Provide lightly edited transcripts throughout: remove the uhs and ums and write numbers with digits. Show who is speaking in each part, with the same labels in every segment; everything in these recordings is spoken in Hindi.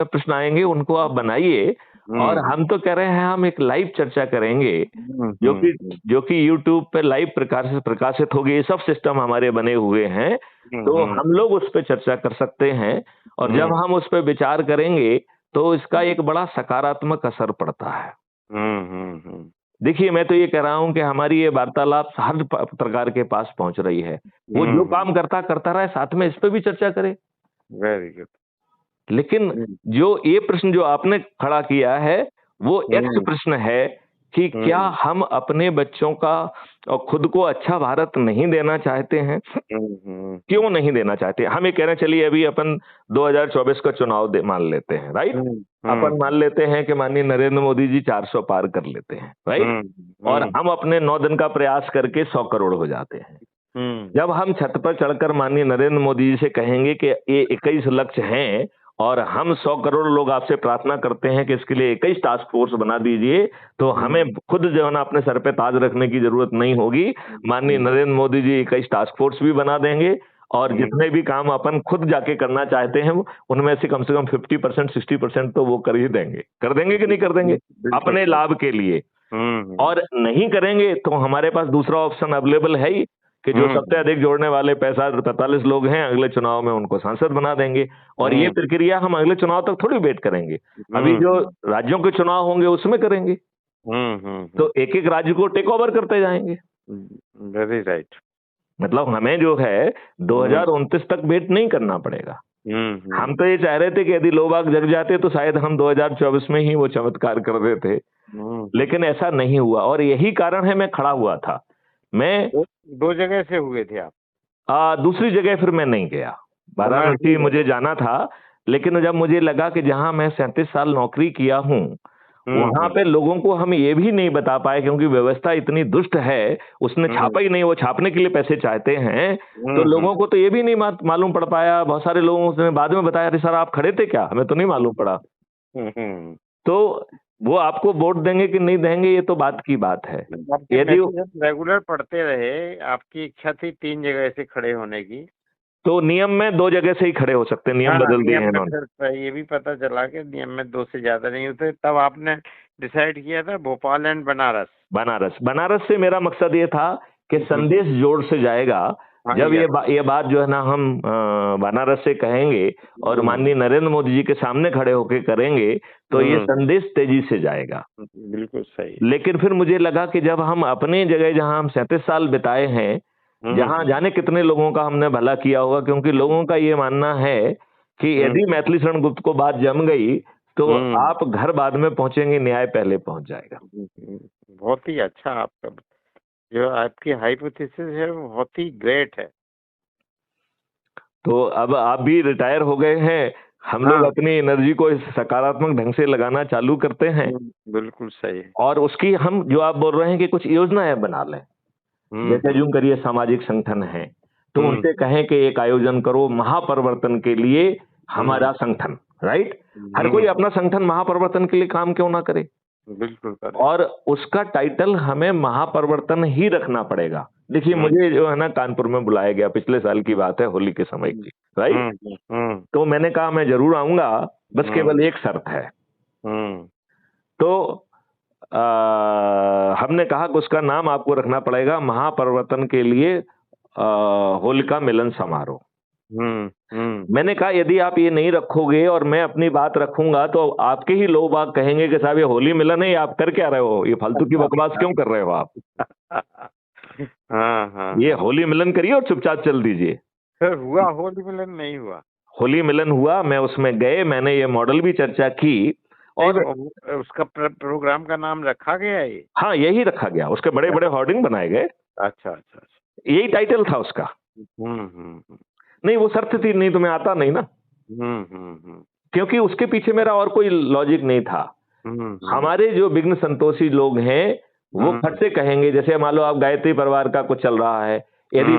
Speaker 1: प्रश्न आएंगे उनको आप बनाइए। और हम तो कह रहे हैं हम एक लाइव चर्चा करेंगे जो कि यूट्यूब पे लाइव प्रकार से प्रकाशित होगी। ये सब सिस्टम हमारे बने हुए हैं, तो हम लोग उस पर चर्चा कर सकते हैं। और जब हम उस पर विचार करेंगे तो इसका एक बड़ा सकारात्मक असर पड़ता है। देखिए, मैं तो ये कह रहा हूं कि हमारी ये वार्तालाप हर पत्रकार के पास पहुंच रही है। वो जो काम करता रहे, साथ में इस पे भी चर्चा करे।
Speaker 2: Very good.
Speaker 1: लेकिन जो ये प्रश्न जो आपने खड़ा किया है, वो एक प्रश्न है कि क्या हम अपने बच्चों का और खुद को अच्छा भारत नहीं देना चाहते हैं? क्यों नहीं देना चाहते? हम ये कह रहे हैं, चलिए अभी अपन 2024 का चुनाव मान लेते हैं, राइट? अपन मान लेते हैं कि माननीय नरेंद्र मोदी जी 400 पार कर लेते हैं, राइट? और हम अपने 9 दिन का प्रयास करके 100 करोड़ हो जाते हैं। जब हम छत पर चढ़कर माननीय नरेंद्र मोदी जी से कहेंगे कि ये 21 लक्ष्य हैं और हम 100 करोड़ लोग आपसे प्रार्थना करते हैं कि इसके लिए 21 टास्क फोर्स बना दीजिए, तो हमें खुद जो है ना अपने सर पे ताज रखने की जरूरत नहीं होगी। माननीय नरेंद्र मोदी जी 21 टास्क फोर्स भी बना देंगे और जितने भी काम अपन खुद जाके करना चाहते हैं उनमें से कम 50% 60% तो वो कर ही देंगे। कर देंगे कि नहीं कर देंगे? अपने लाभ के लिए। और नहीं करेंगे तो हमारे पास दूसरा ऑप्शन अवेलेबल है ही कि जो सबसे अधिक जोड़ने वाले 45 लोग हैं, अगले चुनाव में उनको सांसद बना देंगे। और ये प्रक्रिया हम अगले चुनाव तक थोड़ी वेट करेंगे, अभी जो राज्यों के चुनाव होंगे उसमें करेंगे। तो एक एक राज्य को टेक ओवर करते जाएंगे।
Speaker 2: Very right.
Speaker 1: मतलब हमें जो है 2029 तक वेट नहीं करना पड़ेगा। हम तो ये चाह रहे थे कि यदि लोग बाग जग जाते तो शायद हम 2024 में ही वो चमत्कार कर देते, लेकिन ऐसा नहीं हुआ। और यही कारण है मैं खड़ा हुआ था। मैं
Speaker 2: 2 जगह से हुए थे आप?
Speaker 1: दूसरी जगह फिर मैं नहीं गया। वाराणसी मुझे जाना था, लेकिन जब मुझे लगा कि जहां मैं 37 साल नौकरी किया हूं, वहां पे लोगों को हम ये भी नहीं बता पाए, क्योंकि व्यवस्था इतनी दुष्ट है, उसने छापा ही नहीं, वो छापने के लिए पैसे चाहते हैं। तो लोगों को तो ये भी नहीं मालूम पड़ पाया। बहुत सारे लोगों ने बाद में बताया, अरे सर आप खड़े थे क्या, हमें तो नहीं मालूम पड़ा। तो वो आपको वोट देंगे कि नहीं देंगे, ये तो बात की बात है।
Speaker 2: यदि रेगुलर पढ़ते रहे, आपकी इच्छा थी 3 जगह से खड़े होने की,
Speaker 1: तो नियम में 2 जगह से ही खड़े हो सकते हैं। नियम बदल दिए हैं
Speaker 2: उन्होंने। ये भी पता चला कि नियम में 2 से ज्यादा नहीं होते। तब आपने डिसाइड किया था भोपाल एंड
Speaker 1: बनारस से मेरा मकसद ये था कि संदेश जोर से जाएगा। जब ये बात जो है ना हम बनारस से कहेंगे और माननीय नरेंद्र मोदी जी के सामने खड़े होकर करेंगे, तो ये संदेश तेजी से जाएगा।
Speaker 2: बिल्कुल सही।
Speaker 1: लेकिन फिर मुझे लगा कि जब हम अपने जगह जहां हम 37 साल बिताए हैं, जहां जाने कितने लोगों का हमने भला किया होगा, क्योंकि लोगों का ये मानना है कि यदि मैथिली शरण गुप्त को बात जम गई तो आप घर बाद में पहुंचेंगे, न्याय पहले पहुंच जाएगा।
Speaker 2: बहुत ही अच्छा आपका जो आपकी हाइपोथेसिस है वो बहुत ही ग्रेट है।
Speaker 1: तो अब आप भी रिटायर हो गए हैं, हम लोग अपनी एनर्जी को इस सकारात्मक ढंग से लगाना चालू करते हैं।
Speaker 2: बिल्कुल सही।
Speaker 1: और उसकी हम जो आप बोल रहे हैं कि कुछ योजनाएं बना लें, जैसे यूं करिए सामाजिक संगठन है तो उनसे कहें कि एक आयोजन करो महापरिवर्तन के लिए हमारा संगठन, राइट? हर कोई अपना संगठन महापरिवर्तन के लिए काम क्यों ना करे?
Speaker 2: बिल्कुल करे।
Speaker 1: और उसका टाइटल हमें महापरिवर्तन ही रखना पड़ेगा। देखिए, मुझे जो है ना कानपुर में बुलाया गया, पिछले साल की बात है, होली के समय की, राइट? तो मैंने कहा मैं जरूर आऊंगा, बस केवल एक शर्त है। तो हमने कहा कि उसका नाम आपको रखना पड़ेगा महापरिवर्तन के लिए होलिका मिलन समारोह। मैंने कहा यदि आप ये नहीं रखोगे और मैं अपनी बात रखूंगा तो आपके ही लोग बाग कहेंगे कि साहब ये होली मिलन है, ये आप कर क्या रहे हो, ये फालतू की बकवास क्यों कर रहे हो आप? ये होली मिलन करिए और चुपचाप चल दीजिए।
Speaker 2: फिर हुआ होली मिलन? नहीं हुआ।
Speaker 1: होली मिलन हुआ, मैं उसमें गए, मैंने ये मॉडल भी चर्चा की और
Speaker 2: उसका प्रोग्राम का नाम रखा गया है?
Speaker 1: हाँ, यही रखा गया। उसके बड़े बड़े होर्डिंग बनाए गए।
Speaker 2: अच्छा,
Speaker 1: यही टाइटल था उसका। नहीं, वो शर्त थी, नहीं तो मैं आता नहीं ना। क्योंकि उसके पीछे मेरा और कोई लॉजिक नहीं था। हमारे जो विघ्न संतोषी लोग हैं वो फट से कहेंगे, जैसे मान लो आप गायत्री परिवार का कुछ चल रहा है, यदि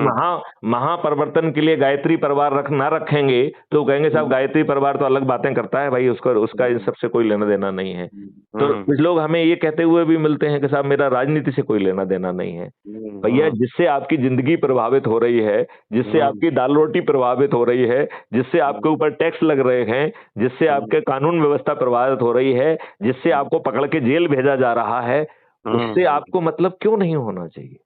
Speaker 1: महापरिवर्तन के लिए गायत्री परिवार ना रखेंगे तो कहेंगे साहब गायत्री परिवार तो अलग बातें करता है भाई, उसका इन सबसे कोई लेना देना नहीं है। तो कुछ लोग हमें ये कहते हुए भी मिलते हैं कि साहब मेरा राजनीति से कोई लेना देना नहीं है। भैया, जिससे आपकी जिंदगी प्रभावित हो रही है, जिससे आपकी दाल रोटी प्रभावित हो रही है, जिससे आपके ऊपर टैक्स लग रहे हैं, जिससे आपके कानून व्यवस्था प्रभावित हो रही है, जिससे आपको पकड़ के जेल भेजा जा रहा है, उससे आपको मतलब क्यों नहीं होना चाहिए?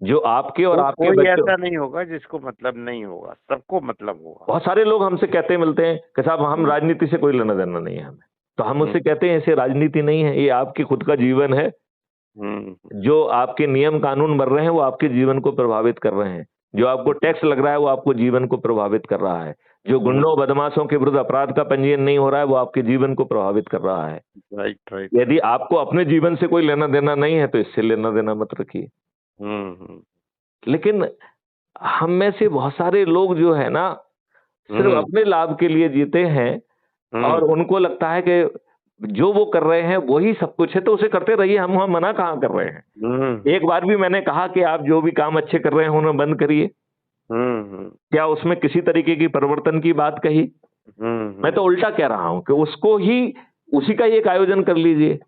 Speaker 1: जो आपके और आपके
Speaker 2: कोई
Speaker 1: बच्चों,
Speaker 2: ऐसा नहीं होगा जिसको मतलब नहीं होगा, सबको मतलब होगा।
Speaker 1: बहुत सारे लोग हमसे कहते मिलते हैं कि साहब हम राजनीति से कोई लेना देना नहीं है हमें। तो हम उससे कहते हैं ऐसे राजनीति नहीं है, ये आपकी खुद का जीवन है। जो आपके नियम कानून बन रहे हैं वो आपके जीवन को प्रभावित कर रहे हैं। जो आपको टैक्स लग रहा है वो आपको जीवन को प्रभावित कर रहा है। जो गुंडों बदमाशों के विरुद्ध अपराध का पंजीयन नहीं हो रहा है वो आपके जीवन को प्रभावित कर रहा है।
Speaker 2: राइट।
Speaker 1: यदि आपको अपने जीवन से कोई लेना देना नहीं है तो इससे लेना देना मत रखिए। लेकिन हम में से बहुत सारे लोग जो है ना सिर्फ अपने लाभ के लिए जीते हैं और उनको लगता है कि जो वो कर रहे हैं वही सब कुछ है तो उसे करते रहिए, हम मना कहाँ कर रहे हैं। एक बार भी मैंने कहा कि आप जो भी काम अच्छे कर रहे हैं उन्हें बंद करिए? क्या उसमें किसी तरीके की परिवर्तन की बात कही? मैं तो उल्टा कह रहा हूं कि उसको ही उसी का ही एक आयोजन कर लीजिए।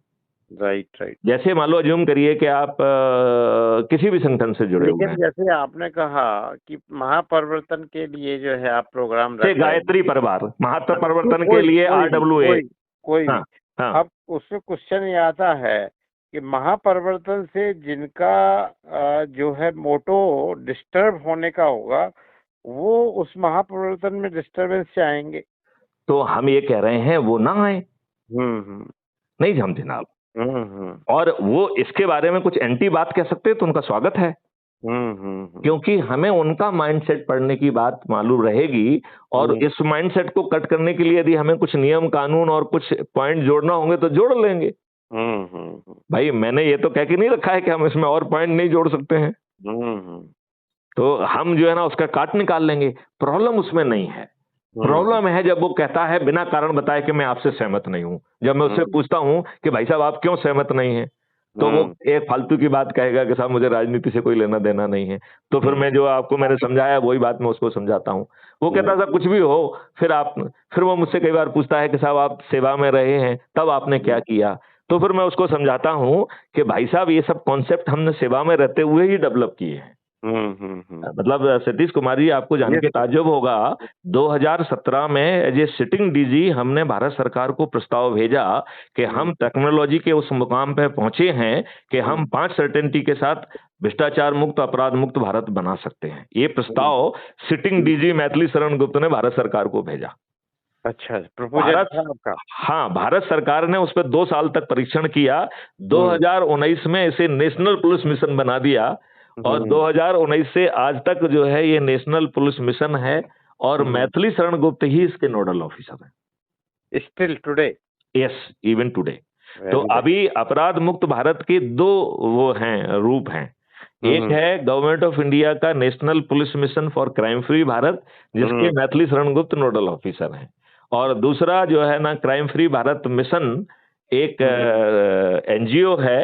Speaker 2: राइट।
Speaker 1: जैसे मान लो अज्यूम करिए कि आप किसी भी संगठन से जुड़े हुए हैं।
Speaker 2: जैसे आपने कहा कि महापरिवर्तन के लिए जो है आप प्रोग्राम रख रहे हैं,
Speaker 1: गायत्री परिवार महापरिवर्तन के लिए RWA
Speaker 2: कोई अब उसमें क्वेश्चन ये आता है कि महापरिवर्तन से जिनका जो है मोटो डिस्टर्ब होने का होगा वो उस महापरिवर्तन में डिस्टर्बेंस से आएंगे।
Speaker 1: तो हम ये कह रहे हैं वो ना आए। नहीं हम जनाब। और वो इसके बारे में कुछ एंटी बात कह सकते हैं तो उनका स्वागत है। क्योंकि हमें उनका माइंडसेट पढ़ने की बात मालूम रहेगी और इस माइंडसेट को कट करने के लिए यदि हमें कुछ नियम कानून और कुछ पॉइंट जोड़ना होंगे तो जोड़ लेंगे। भाई मैंने ये तो कह के नहीं रखा है कि हम इसमें और पॉइंट नहीं जोड़ सकते हैं। तो हम जो है ना उसका काट निकाल लेंगे। प्रॉब्लम उसमें नहीं है। प्रॉब्लम है जब वो कहता है बिना कारण बताए कि मैं आपसे सहमत नहीं हूं। जब मैं उससे पूछता हूं कि भाई साहब आप क्यों सहमत नहीं हैं, तो वो एक फालतू की बात कहेगा कि साहब मुझे राजनीति से कोई लेना देना नहीं है। तो फिर मैं जो आपको मैंने समझाया वही बात मैं उसको समझाता हूँ। वो कहता था कुछ भी हो, फिर वो मुझसे कई बार पूछता है कि साहब आप सेवा में रहे हैं तब आपने क्या किया। तो फिर मैं उसको समझाता हूँ कि भाई साहब ये सब कॉन्सेप्ट हमने सेवा में रहते हुए ही डेवलप किए हैं। मतलब सतीश कुमार जी आपको जान के ताज्जुब होगा, 2017 में एज ए सिटिंग डीजी हमने भारत सरकार को प्रस्ताव भेजा कि हम टेक्नोलॉजी के उस मुकाम पे पहुंचे हैं कि हम 5 सर्टेनिटी के साथ भ्रष्टाचार मुक्त अपराध मुक्त भारत बना सकते हैं। ये प्रस्ताव सिटिंग डीजी मैथिली शरण गुप्त ने भारत सरकार को भेजा।
Speaker 2: अच्छा, प्रपोजल था आपका?
Speaker 1: हाँ, भारत सरकार ने उस पर 2 साल तक परीक्षण किया। 2019 में इसे नेशनल पुलिस मिशन बना दिया और 2019 से आज तक जो है ये नेशनल पुलिस मिशन है और मैथिली शरण गुप्त ही इसके नोडल ऑफिसर हैं।
Speaker 2: Still today?
Speaker 1: Yes, even today. तो अभी अपराध मुक्त भारत के 2 वो हैं रूप हैं। एक है गवर्नमेंट ऑफ इंडिया का national police mission for crime free Bharat, जिसके मैथिली शरण गुप्त नोडल ऑफिसर हैं, और दूसरा जो है ना क्राइम फ्री भारत मिशन एक NGO है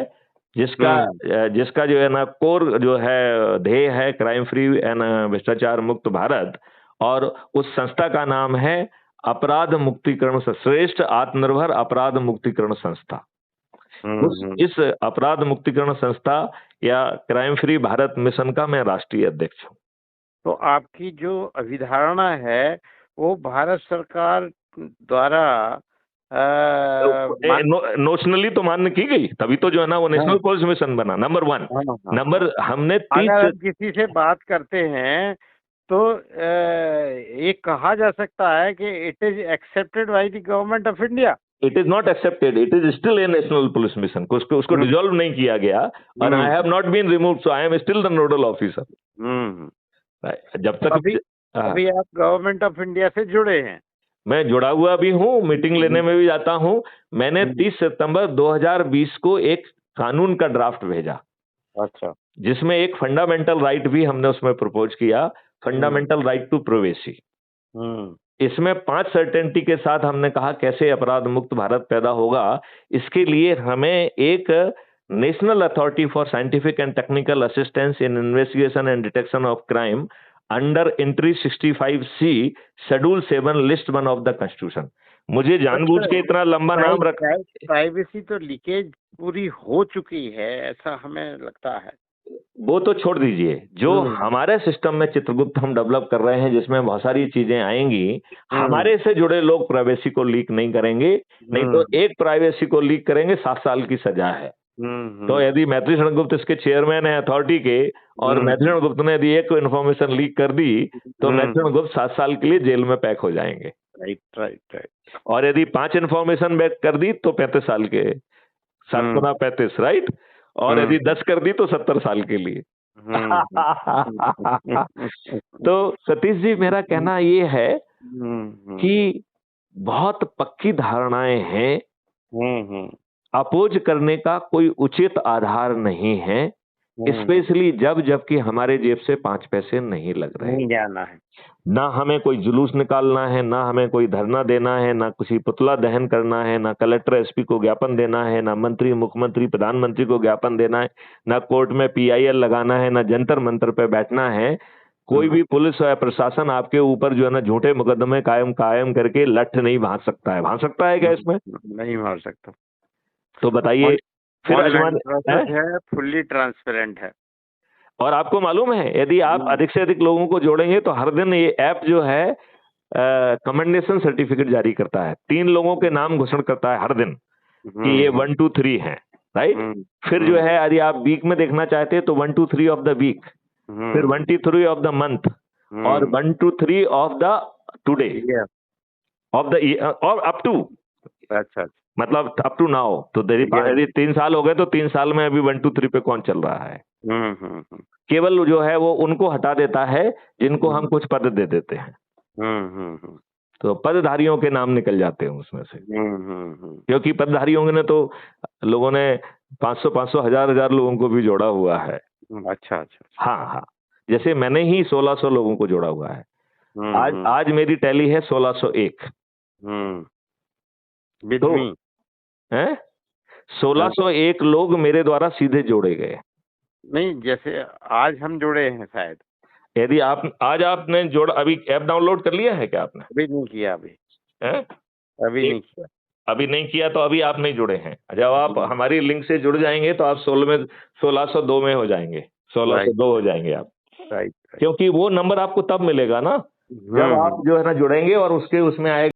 Speaker 1: जिसका जो है ना कोर जो है ध्येय है क्राइम फ्री एंड भ्रष्टाचार मुक्त भारत, और उस संस्था का नाम है अपराध मुक्तिकरण श्रेष्ठ आत्मनिर्भर अपराध मुक्तिकरण संस्था। इस अपराध मुक्तिकरण संस्था या क्राइम फ्री भारत मिशन का मैं राष्ट्रीय अध्यक्ष हूँ।
Speaker 2: तो आपकी जो अभिधारणा है वो भारत सरकार द्वारा
Speaker 1: नोशनली तो मान्य की गई, तभी तो जो है ना वो नेशनल पुलिस मिशन बना। नंबर 1 नंबर हमने
Speaker 2: अगर किसी से बात करते हैं तो ये कहा जा सकता है कि it is accepted by the government of India.
Speaker 1: It is not accepted, it is still a national police mission. उसको डिसॉल्व नहीं किया गया और I have not been removed, so I am still the nodal officer. जब तक
Speaker 2: अभी आप गवर्नमेंट ऑफ इंडिया से जुड़े हैं?
Speaker 1: मैं जुड़ा हुआ भी हूँ, मीटिंग लेने में भी जाता हूँ। मैंने 30 सितंबर 2020 को एक कानून का ड्राफ्ट भेजा।
Speaker 2: अच्छा।
Speaker 1: जिसमें एक फंडामेंटल राइट भी हमने उसमें प्रपोज किया, फंडामेंटल राइट टू प्राइवेसी। इसमें 5 सर्टेनिटी के साथ हमने कहा कैसे अपराध मुक्त भारत पैदा होगा। इसके लिए हमें एक national authority for scientific and technical assistance in investigation and detection of crime under entry 65C schedule 7 list 1 of the constitution. मुझे जानबूझ के इतना लंबा नाम रख,
Speaker 2: प्राइवेसी तो लीकेज पूरी हो चुकी है ऐसा हमें लगता है।
Speaker 1: वो तो छोड़ दीजिए, जो हमारे सिस्टम में चित्रगुप्त हम डेवलप कर रहे हैं जिसमें बहुत सारी चीजें आएंगी, हमारे से जुड़े लोग प्राइवेसी को लीक नहीं करेंगे, नहीं तो एक प्राइवेसी को लीक करेंगे 7 साल की सजा है। तो यदि मैत्री शरण गुप्त इसके चेयरमैन है अथॉरिटी के, और मैत्री शरण गुप्त ने यदि एक इन्फॉर्मेशन लीक कर दी तो मैत्री शरण गुप्त 7 साल के लिए जेल में पैक हो जाएंगे।
Speaker 2: राइट।
Speaker 1: और यदि 5 इन्फॉर्मेशन बैक कर दी तो 35 साल के, 7 गुना 35, राइट। और यदि 10 कर दी तो 70 साल के लिए। तो सतीश जी, मेरा कहना ये है कि बहुत पक्की धारणाएं हैं, अपोज करने का कोई उचित आधार नहीं है, स्पेशली जबकि हमारे जेब से 5 पैसे नहीं लग रहे,
Speaker 2: नहीं जाना है,
Speaker 1: ना हमें कोई जुलूस निकालना है, ना हमें कोई धरना देना है, ना किसी पुतला दहन करना है, ना कलेक्टर एसपी को ज्ञापन देना है, ना मंत्री मुख्यमंत्री प्रधानमंत्री को ज्ञापन देना है, ना कोर्ट में PIL लगाना है, ना जंतर मंतर पे बैठना है। कोई भी पुलिस या प्रशासन आपके ऊपर जो है ना झूठे मुकदमे कायम करके लठ नहीं भांज सकता है। भांज सकता है क्या इसमें?
Speaker 2: नहीं भांज सकता।
Speaker 1: तो बताइए फिर
Speaker 2: है, फुल्ली ट्रांसपेरेंट है।
Speaker 1: और आपको मालूम है, यदि आप अधिक से अधिक लोगों को जोड़ेंगे तो हर दिन ये ऐप जो है कमेंडेशन सर्टिफिकेट जारी करता है, 3 लोगों के नाम घोषणा करता है हर दिन कि ये 1 2 3 हैं, राइट। फिर जो है यदि आप वीक में देखना चाहते हैं तो 1 2 3 ऑफ द वीक, फिर 1 2 3 ऑफ द मंथ, और 1 2 3 of the today, of the और अप टू,
Speaker 2: अच्छा,
Speaker 1: मतलब अप टू नाउ। तो यदि 3 साल हो गए तो 3 साल में अभी 1 2 3 पे कौन चल रहा है। केवल जो है वो उनको हटा देता है जिनको हम कुछ पद दे देते हैं, तो पदधारियों के नाम निकल जाते हैं उसमें से। क्योंकि पदधारियों ने तो लोगों ने 500 1000 लोगों को भी जोड़ा हुआ है।
Speaker 2: अच्छा।
Speaker 1: हाँ, जैसे मैंने ही 1600 लोगों को जोड़ा हुआ है। आज मेरी टैली है 1601। तो 1601 लोग मेरे द्वारा सीधे जोड़े गए।
Speaker 2: नहीं, जैसे आज हम जुड़े हैं शायद।
Speaker 1: यदि आज आपने अभी ऐप डाउनलोड कर लिया है क्या आपने?
Speaker 2: अभी नहीं किया। अभी नहीं किया तो अभी आप नहीं जुड़े हैं। जब आप हमारी लिंक से जुड़ जाएंगे तो आप 1602 में हो जाएंगे, 1602 हो जाएंगे आप। राइट।
Speaker 1: क्योंकि वो नंबर आपको तब मिलेगा ना जब आप जो है ना जुड़ेंगे और उसमें आएगा